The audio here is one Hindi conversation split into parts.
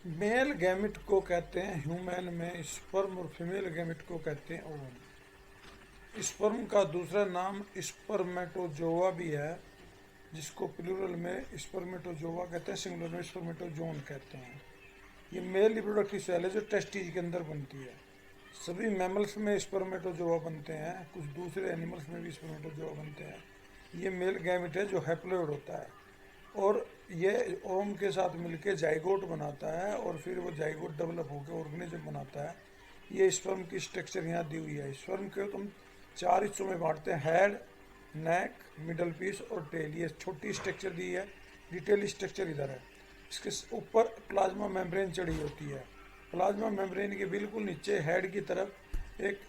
मेल गैमिट को कहते हैं ह्यूमन में स्पर्म और फीमेल गैमिट को कहते हैं ओवम। स्पर्म का दूसरा नाम स्पर्मेटोजोआ भी है, जिसको प्लूरल में स्पर्मेटोजोआ कहते हैं, सिंगुलर में स्पर्मेटोजोन कहते हैं। ये मेल रिप्रोडक्टिव सेल है जो टेस्टिस के अंदर बनती है। सभी मैमल्स में स्पर्मेटोजोआ बनते हैं, कुछ दूसरे एनिमल्स में भी स्पर्मेटोजोआ बनते हैं। ये मेल गैमिट है जो हैप्लोइड होता है और ये ओम के साथ मिलके जाइगोट बनाता है और फिर वो जाइगोट डेवलप होकर ऑर्गेनिज्म बनाता है। ये स्पर्म की स्ट्रक्चर यहाँ दी हुई है। स्पर्म को हम 4 हिस्सों में बांटते हैं, हेड, नेक, मिडल पीस और टेल। ये छोटी स्ट्रक्चर दी है, डिटेल स्ट्रक्चर इधर है। इसके ऊपर प्लाज्मा मेम्ब्रेन चढ़ी होती है। प्लाज्मा मेम्ब्रेन के बिल्कुल नीचे हेड की तरफ एक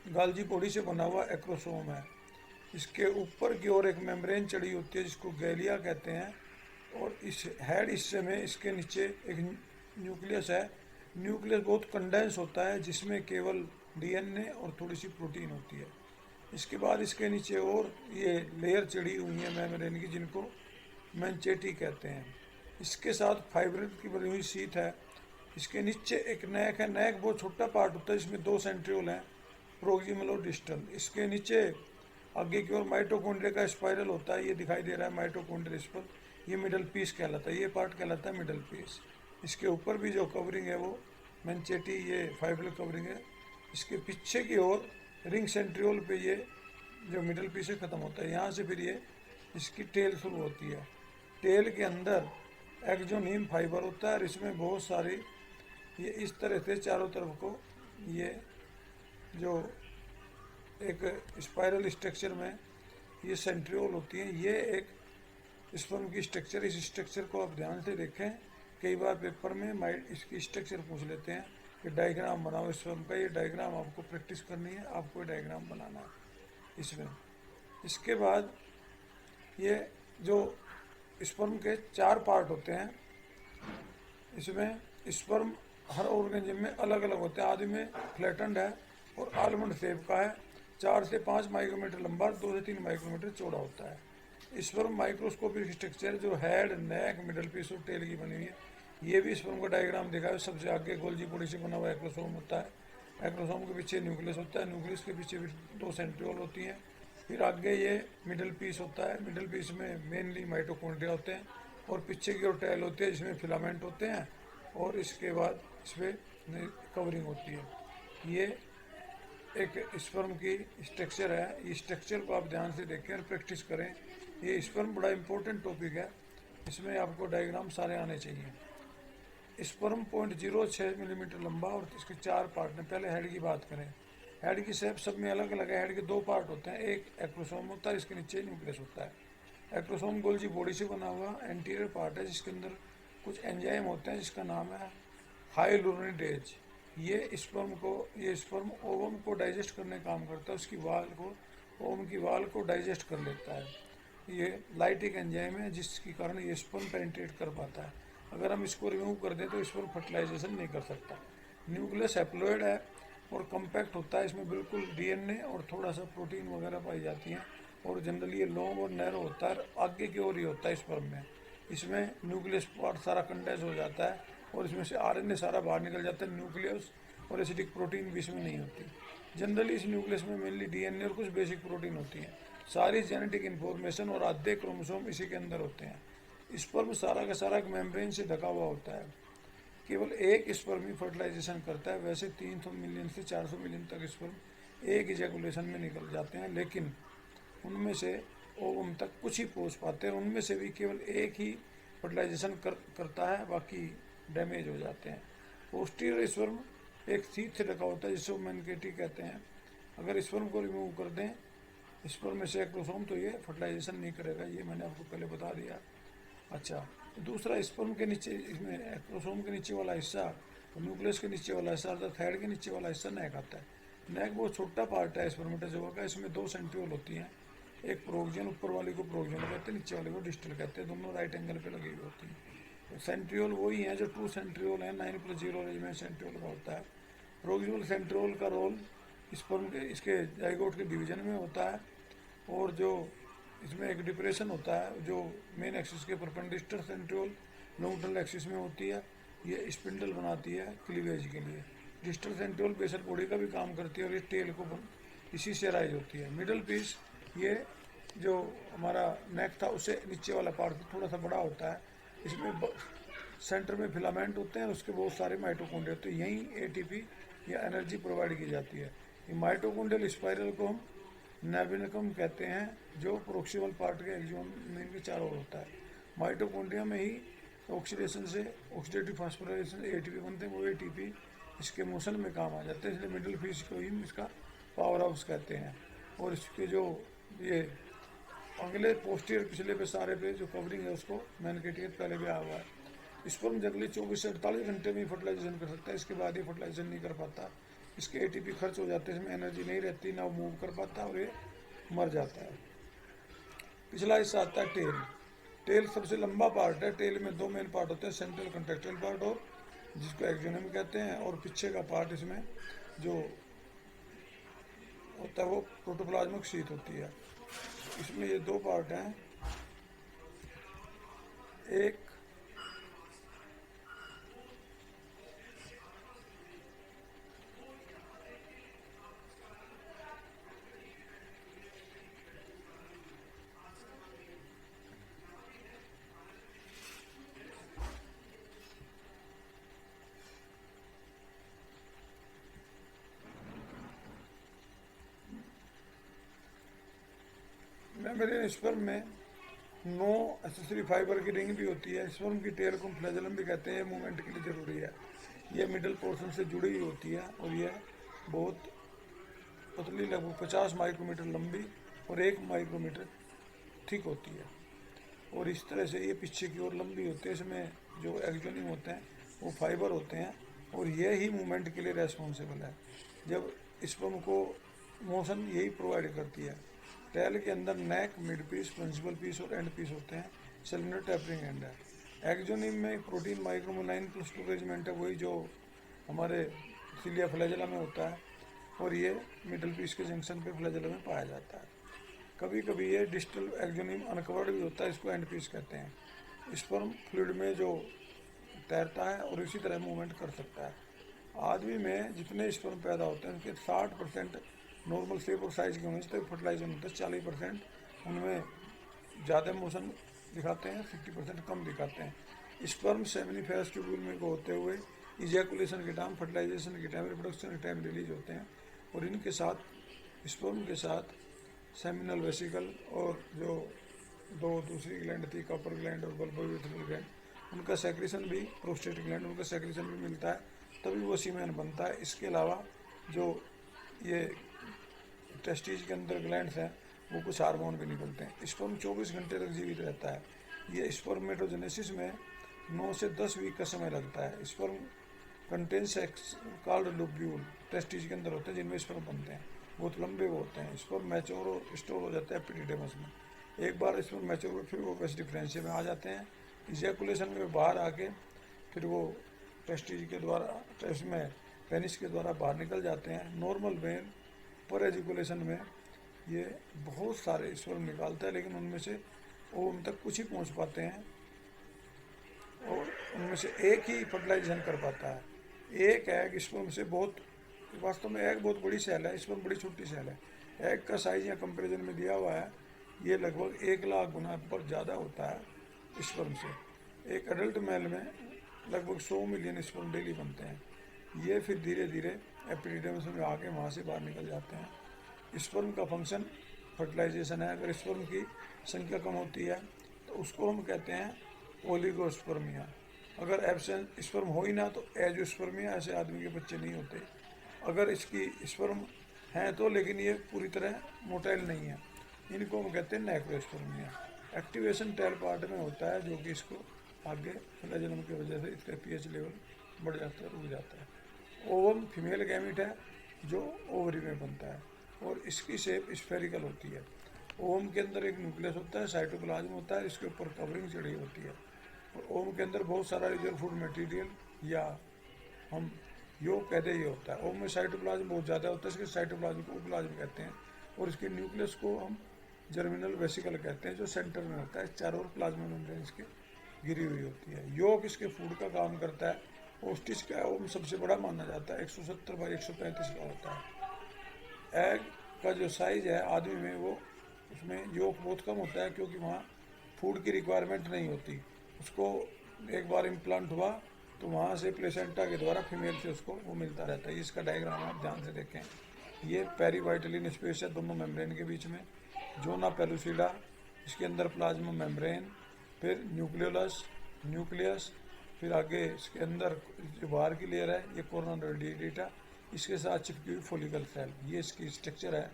गाल्जी पॉडी से बना हुआ एक्रोसोम है। इसके ऊपर की ओर एक मेम्ब्रेन चढ़ी होती है जिसको गैलिया कहते हैं, और इस हेड हिस्से में इसके नीचे एक न्यूक्लियस है। न्यूक्लियस बहुत कंडेंस होता है जिसमें केवल डीएनए और थोड़ी सी प्रोटीन होती है। इसके बाद इसके नीचे और ये लेयर चढ़ी हुई है मेम्ब्रेन की, जिनको मैंचेटी कहते हैं। इसके साथ फाइबर की बनी हुई शीट है। इसके नीचे एक नेक है। नेक बहुत छोटा पार्ट होता है, इसमें 2 सेंट्रियोल हैं, प्रोक्सिमल और डिस्टल। इसके नीचे आगे की ओर माइटोकॉन्ड्रिया का स्पाइरल होता है, ये दिखाई दे रहा है माइटोकॉन्ड्रिया इस पर। ये मिडल पीस कहलाता है, ये पार्ट कहलाता है मिडल पीस। इसके ऊपर भी जो कवरिंग है वो मैंचेटी, ये फाइबर कवरिंग है। इसके पीछे की ओर रिंग सेंट्रियोल पे ये जो मिडल पीस से ख़त्म होता है, यहाँ से फिर ये इसकी टेल शुरू होती है। टेल के अंदर एक्जोनीम फाइबर होता है और इसमें बहुत सारी ये इस तरह से चारों तरफ को ये जो एक स्पाइरल स्ट्रक्चर में ये सेंट्रियोल होती हैं। ये एक स्पर्म की स्ट्रक्चर, इस स्ट्रक्चर को आप ध्यान से देखें। कई बार पेपर में इसकी स्ट्रक्चर पूछ लेते हैं कि डायग्राम बनाओ स्पर्म का। ये डायग्राम आपको प्रैक्टिस करनी है, आपको डायग्राम बनाना है इसमें। इसके बाद ये जो स्पर्म के 4 पार्ट होते हैं, इसमें स्पर्म हर ऑर्गेनिज्म में अलग अलग होते हैं। आदि में फ्लैटेंड है और आलमंड शेप का है, 4 से 5 माइक्रोमीटर लंबा, 2 से 3 माइक्रोमीटर चौड़ा होता है। स्पर्म माइक्रोस्कोपिक स्ट्रक्चर जो हेड, नेक, मिडल पीस और टेल की बनी हुई है। ये भी स्पर्म का डायग्राम दिखा है। सबसे आगे गोल्जी बॉडी से बना हुआ एक्रोसोम होता है। एक्रोसोम के पीछे न्यूक्लियस होता है। न्यूक्लियस के पीछे भी 2 सेंट्रियोल होती हैं। फिर आगे ये मिडल पीस होता है। मिडल पीस में मेनली माइटोकॉन्ड्रिया होते हैं और पीछे की ओर टेल होती है जिसमें फिलामेंट होते हैं और इसके बाद इस पर कवरिंग होती है। ये एक स्पर्म की स्ट्रक्चर है। ये स्ट्रक्चर को आप ध्यान से देखें और प्रैक्टिस करें। ये स्पर्म बड़ा इंपॉर्टेंट टॉपिक है, इसमें आपको डायग्राम सारे आने चाहिए। स्पर्म 0.06 मिलीमीटर लंबा और इसके 4 पार्ट हैं। पहले हेड की बात करें। हेड की शेप सब में अलग अलग है। हेड के 2 पार्ट होते हैं, एक एक्रोसोम होता है, इसके नीचे न्यूक्लियस होता है। एक्रोसोम गोल्जी बॉडी से बना हुआ एंटीरियर पार्ट है जिसके अंदर कुछ एंजाइम होते हैं जिसका नाम है हाइलुरोनिडेज। ये स्पर्म ओवम को डाइजेस्ट करने का काम करता है। उसकी वाल को, ओवम की वाल को डाइजेस्ट कर लेता है। ये लाइटिक एंजाइम है जिसके कारण ये स्पर्म पेनिट्रेट कर पाता है। अगर हम इसको रिमूव कर दें तो स्पर्म फर्टिलाइजेशन नहीं कर सकता। न्यूक्लियस हैप्लोइड है और कम्पैक्ट होता है। इसमें बिल्कुल डीएनए और थोड़ा सा प्रोटीन वगैरह पाई जाती हैं और जनरली ये लॉन्ग और नैरो होता है। आगे की ओर ही होता है स्पर्म में। इसमें न्यूक्लियस पार्ट सारा कंडेंस हो जाता है और इसमें से आरएनए सारा बाहर निकल जाता है। न्यूक्लियस और एसिडिक प्रोटीन भी इसमें नहीं होती। जनरली इस न्यूक्लियस में मेनली डीएनए और कुछ बेसिक प्रोटीन होती हैं। सारी जेनेटिक इन्फॉर्मेशन और आधे क्रोमोसोम इसी के अंदर होते हैं। स्पर्म सारा का सारा एक मेम्ब्रेन से ढका हुआ होता है। केवल एक स्पर्म ही फर्टिलाइजेशन करता है। वैसे 300 मिलियन से 400 मिलियन तक स्पर्म एक इजैकुलेशन में निकल जाते हैं, लेकिन उनमें से ओवम तक कुछ ही पहुँच पाते हैं। उनमें से भी केवल एक ही फर्टिलाइजेशन करता है, बाकी डैमेज हो जाते हैं। पोस्टीरियर स्पर्म एक सीट से ढका होता है जिसको मैनकेटी कहते हैं। अगर स्पर्म को रिमूव कर दें स्पर्म में से एक्रोसोम तो ये फर्टिलाइजेशन नहीं करेगा, ये मैंने आपको पहले बता दिया। अच्छा, तो दूसरा स्पर्म के नीचे, इसमें एक्रोसोम के नीचे वाला हिस्सा और न्यूक्लियस के नीचे वाला हिस्सा अर्थात हेड के नीचे वाला हिस्सा नेक आता है। नेक बहुत छोटा पार्ट है स्पर्मेटोजोआ का। इसमें 2 सेंट्रियोल होती हैं, एक प्रोक्सियल, ऊपर वाली को प्रोक्सियल कहते हैं, नीचे वाले को डिस्टल कहते हैं। दोनों राइट एंगल पे लगी हुई होती हैं। सेंट्रियोल वही हैं जो 2 सेंट्रियोल हैं, 9+0 अरेंजमेंट सेंट्रियोल का होता है। प्रोक्सियल सेंट्रियोल का रोल स्पर्म के इसके जाइगोट के डिवीजन में होता है और जो इसमें एक डिप्रेशन होता है जो मेन एक्सिस के perpendicular centriole long term axis में होती है ये स्पिंडल बनाती है क्लीवेज के लिए। डिस्टल सेंट्रियोल बेसल बॉडी का भी काम करती है और ये टेल को इसी से राइज होती है। मिडल पीस, ये जो हमारा नेक था उससे नीचे वाला पार्ट थोड़ा सा बड़ा होता है। इसमें सेंटर में फिलामेंट होते हैं, उसके बहुत सारे माइटोकॉन्ड्रिया होते हैं, यहीं एटीपी या एनर्जी प्रोवाइड की जाती है। ये माइटोकॉन्ड्रियल स्पाइरल को हम नेबिनकम कहते हैं, जो प्रोक्सिमल पार्ट के एक्सोन के चारों ओर होता है। माइटोकॉन्ड्रिया में ही ऑक्सीडेशन से ऑक्सीडेटिव फास्फोराइलेशन एटीपी बनते हैं, वो एटीपी इसके मोशन में काम आ जाते हैं, इसलिए मिडिल फिश को ही इसका पावर हाउस कहते हैं। और इसके जो ये अगले पोस्टीरियर पिछले पे सारे पे जो कवरिंग है उसको मैनकेटियन पहले भी आया हुआ है। स्पर्म जनरली 24 से 48 घंटे में फर्टिलाइजेशन कर सकता है, इसके बाद ये फर्टिलाइजेशन नहीं कर पाता। इसके एटीपी खर्च हो जाते हैं, इसमें एनर्जी नहीं रहती, ना वो मूव कर पाता और ये मर जाता है। पिछला हिस्सा आता है टेल। टेल सबसे लंबा पार्ट है। टेल में दो मेन पार्ट होते हैं, सेंट्रल कंट्रेक्टाइल पार्ट और जिसको एक्सोनियम कहते हैं, और पीछे का पार्ट इसमें जो होता है वो प्रोटोप्लाज्मिक शीथ होती है। इसमें ये दो पार्ट हैं, एक मेम्ब्रेन स्पर्म में नो एसेसरी फाइबर की रिंग भी होती है। स्पर्म की टेल को फ्लैजेलम भी कहते हैं, मूवमेंट के लिए ज़रूरी है। यह मिडल पोर्शन से जुड़ी हुई होती है और यह बहुत पतली, लगभग 50 माइक्रोमीटर लंबी और 1 माइक्रोमीटर थिक होती है। और इस तरह से ये पीछे की ओर लंबी होती है। इसमें जो एक्सोनियम होते हैं वो फाइबर होते हैं और यह ही मूवमेंट के लिए रेस्पॉन्सिबल है। जब स्पर्म को मोशन यही प्रोवाइड करती है। टेल के अंदर नेक, मिड पीस, प्रिंसिपल पीस और एंड पीस होते हैं। सेलुलर टैपरिंग एंड है। एक्सोनियम में प्रोटीन माइक्रोमोलाइन प्लस टू अरेंजमेंट है, वही जो हमारे सिलिया फ्लैजेला में होता है और ये मिडल पीस के जंक्शन पे फ्लैजेला में पाया जाता है। कभी कभी ये डिस्टल एक्सोनियम अनकवर्ड भी होता है, इसको एंड पीस कहते हैं। स्पर्म फ्लूइड में जो तैरता है और इसी तरह मूवमेंट कर सकता है। आदमी में जितने स्पर्म पैदा होते हैं उनके 60% नॉर्मल शेप और साइज के होने से फर्टिलाइजेशन होता है। 40% उनमें ज़्यादा मोशन दिखाते हैं, 50% कम दिखाते हैं। स्पर्म सेमिनिफेरस ट्यूब्यूल में को होते हुए इजैकुलेशन के टाइम, फर्टिलाइजेशन के टाइम, रिप्रोडक्शन के टाइम रिलीज होते हैं। और इनके साथ स्पर्म के साथ सेमिनल वेसिकल और जो दो दूसरी ग्लैंड थी, कॉपर ग्लैंड और बल्बोयूरेथ्रल ग्लैंड, उनका सेक्रेशन भी, प्रोस्टेट ग्लैंड, उनका सेक्रेशन भी मिलता है, तभी वो सीमेन बनता है। इसके अलावा जो ये टेस्टिज के अंदर ग्लैंड्स हैं वो कुछ हार्मोन भी निकलते हैं। स्पर्म 24 घंटे तक जीवित रहता है। ये स्पर्मेटोजेनेसिस में 9 से 10 वीक का समय लगता है। Sperm contain sex called lobule testes के अंदर होते हैं, जिनमें स्पर्म बनते हैं, बहुत लंबे वो होते हैं। स्पर्म मैच्योर और स्टोर हो जाता है एपिडिडर्मिस में। एक बार स्पर्म मैच्योर हो फिर वो वेस्ट डिफरेंशियल में आ जाते हैं। इजैकुलेशन में बाहर आके फिर वो टेस्टिज के द्वारा, टेस्ट में पेनिस के द्वारा बाहर निकल जाते हैं। नॉर्मल में पर एजुकुलेशन में ये बहुत सारे स्पर्म निकालता है, लेकिन उनमें से ओवम तक कुछ ही पहुंच पाते हैं और उनमें से एक ही फर्टिलाइजेशन कर पाता है। एक एग स्पर्म से बहुत, वास्तव में एग बहुत बड़ी सेल है, स्पर्म बड़ी छोटी सेल है। एग का साइज यहाँ कंपेरिजन में दिया हुआ है, ये लगभग 1 लाख गुना पर ज़्यादा होता है स्पर्म से। एक एडल्ट मेल में लगभग 100 मिलियन स्पर्म डेली बनते हैं। ये फिर धीरे धीरे एपिडिडर्मिस में आके वहाँ से बाहर निकल जाते हैं। स्पर्म का फंक्शन फर्टिलाइजेशन है। अगर स्पर्म की संख्या कम होती है तो उसको हम कहते हैं ओलिगोस्पर्मिया। अगर एब्सेंट स्पर्म हो ही ना तो एजोस्पर्मिया, ऐसे आदमी के बच्चे नहीं होते। अगर इसकी स्पर्म हैं तो, लेकिन ये पूरी तरह मोटाइल नहीं है, इनको हम कहते हैं नेक्रोस्पर्मिया। एक्टिवेशन टेल पार्ट में होता है, जो कि इसको आगे फ्लैजेलम की वजह से इसका पीएच लेवल बढ़ जाता है, रुक जाता है। ओवम फीमेल गैमिट है जो ओवरी में बनता है और इसकी शेप स्फेरिकल होती है। ओवम के अंदर एक न्यूक्लियस होता है, साइटोप्लाज्म होता है, इसके ऊपर कवरिंग चढ़ी होती है और ओवम के अंदर बहुत सारा रिजर्व फूड मटेरियल या हम योग कहते ही होता है। ओवम में साइटोप्लाज्म बहुत ज़्यादा होता है, इसके साइटोप्लाज्म को ओप्लाज्म कहते हैं और इसके न्यूक्लियस को हम जर्मिनल वेसिकल कहते हैं, जो सेंटर में होता है। चारों ओर प्लाज्मा मेम्ब्रेन्स के गिरी हुई होती है। योक इसके फूड का काम करता है। ओस्टिच का ओम सबसे बड़ा माना जाता है, 170 बाई 135 का होता है। एग का जो साइज है आदमी में, वो उसमें योक बहुत कम होता है, क्योंकि वहाँ फूड की रिक्वायरमेंट नहीं होती। उसको एक बार इम्प्लांट हुआ तो वहाँ से प्लेसेंटा के द्वारा फीमेल से उसको वो मिलता रहता है। इसका डायग्राम आप ध्यान से देखें। ये पेरीवाइटलिन स्पेस है दोनों मेम्ब्रेन के बीच में। जोना पेलुसिडा, इसके अंदर प्लाज्मा मेम्ब्रेन, फिर न्यूक्लियोलस, न्यूक्लियस, फिर आगे इसके अंदर जो बाहर की लेयर है ये कोरोना रेडिएटा, इसके साथ चिपकी हुई फोलिकल सेल, ये इसकी स्ट्रक्चर है।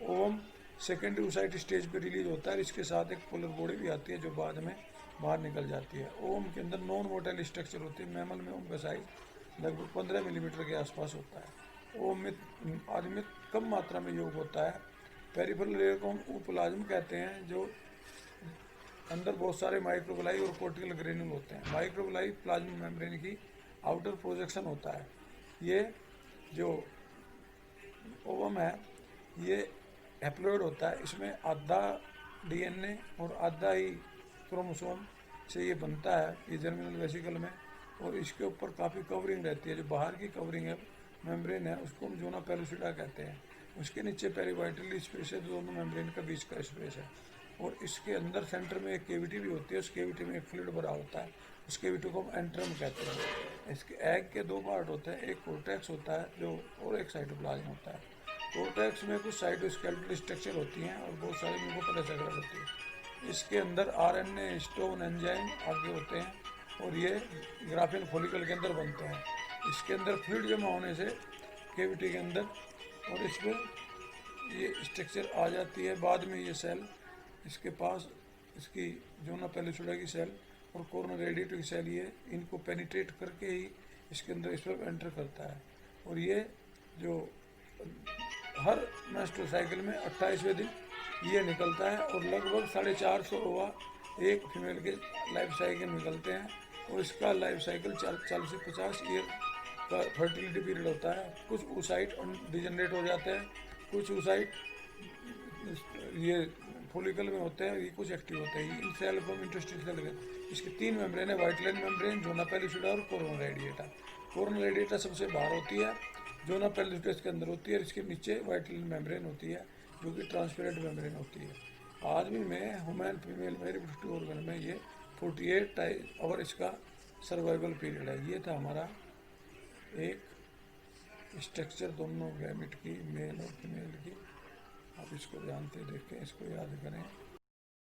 ओवम सेकेंडरी oocyte स्टेज पे रिलीज होता है। इसके साथ एक पोलर बॉडी भी आती है जो बाद में बाहर निकल जाती है। ओवम के अंदर नॉन मोटाइल स्ट्रक्चर होती है। मैमल में ओवम का साइज लगभग 15 मिलीमीटर के आसपास होता है। ओवम में आदमी में कम मात्रा में योग होता है। पेरिफेरल लेयर को हम ऊपलाज्म कहते हैं, जो अंदर बहुत सारे माइक्रोबलाई और कोर्टिकल ग्रेन्यूल होते हैं। माइक्रोबलाई प्लाज्मा मेम्ब्रेन की आउटर प्रोजेक्शन होता है। ये जो ओवम है ये हैप्लॉइड होता है। इसमें आधा डीएनए और आधा ही क्रोमोसोम से ये बनता है, ये जर्मिनल वेसिकल में। और इसके ऊपर काफ़ी कवरिंग रहती है। जो बाहर की कवरिंग है मेम्ब्रेन है उसको हम जोना पेलुसिडा कहते हैं। उसके नीचे पेरीवाइटल स्पेस है, दोनों मेम्ब्रेन का बीच का स्पेस है। और इसके अंदर सेंटर में एक केविटी भी होती है। उस केविटी में एक फ्लूइड भरा होता है, उस केविटी को हम एंट्रम कहते हैं। इसके एग के दो पार्ट होते हैं, एक कोर्टेक्स होता है जो, और एक साइटोप्लाज्म होता है। कोर्टेक्स में कुछ साइटोस्केलेटल स्ट्रक्चर होती हैं और बहुत सारी म्यूकोपॉलीसेकेराइड होती है। इसके अंदर आरएनए, हिस्टोन, एंजाइम आगे होते हैं और ये ग्राफिन फॉलिकल के अंदर बनते हैं। इसके अंदर फ्लूइड जमा होने से केविटी के अंदर, और इसमें ये स्ट्रक्चर आ जाती है। बाद में ये सेल इसके पास, इसकी जोना पेलुसिडा की सेल और कोरोना रेडिएटा की सेल, ये इनको पेनिट्रेट करके ही इसके अंदर इस पर एंटर करता है। और ये जो हर मेंस्ट्रुअल साइकिल में 28वें दिन ये निकलता है और लगभग 450 ओवा एक फीमेल के लाइफ साइकिल निकलते हैं। और इसका लाइफ साइकिल 40 से 50 ईयर का फर्टिलिटी पीरियड होता है। कुछ oocyte डिजनरेट हो जाते हैं, कुछ oocyte ये फॉलिकल में होते हैं, ये कुछ एक्टिव होते हैं। इन सेल को हम इंटरस्टिशियल सेल कहते हैं। इसके 3 मेम्ब्रेन है, vitelline membrane, zona pellucida और कोरोना रेडिएटा। कोरोना रेडिएटा सबसे बाहर होती है, जोना पेलुसिडा के अंदर होती है और इसके नीचे व्हाइट लाइन मेम्ब्रेन होती है जो कि ट्रांसपेरेंट मेम्ब्रेन होती है। आदमी में, ह्यूमन फीमेल में, रिप्रोडक्टिव ऑर्गन में ये 48 आवर इसका सर्वाइवल पीरियड है। ये था हमारा एक स्ट्रक्चर दोनों गैमेट की, मेल और फीमेल की। आप इसको ध्यान से देखें, इसको याद करें।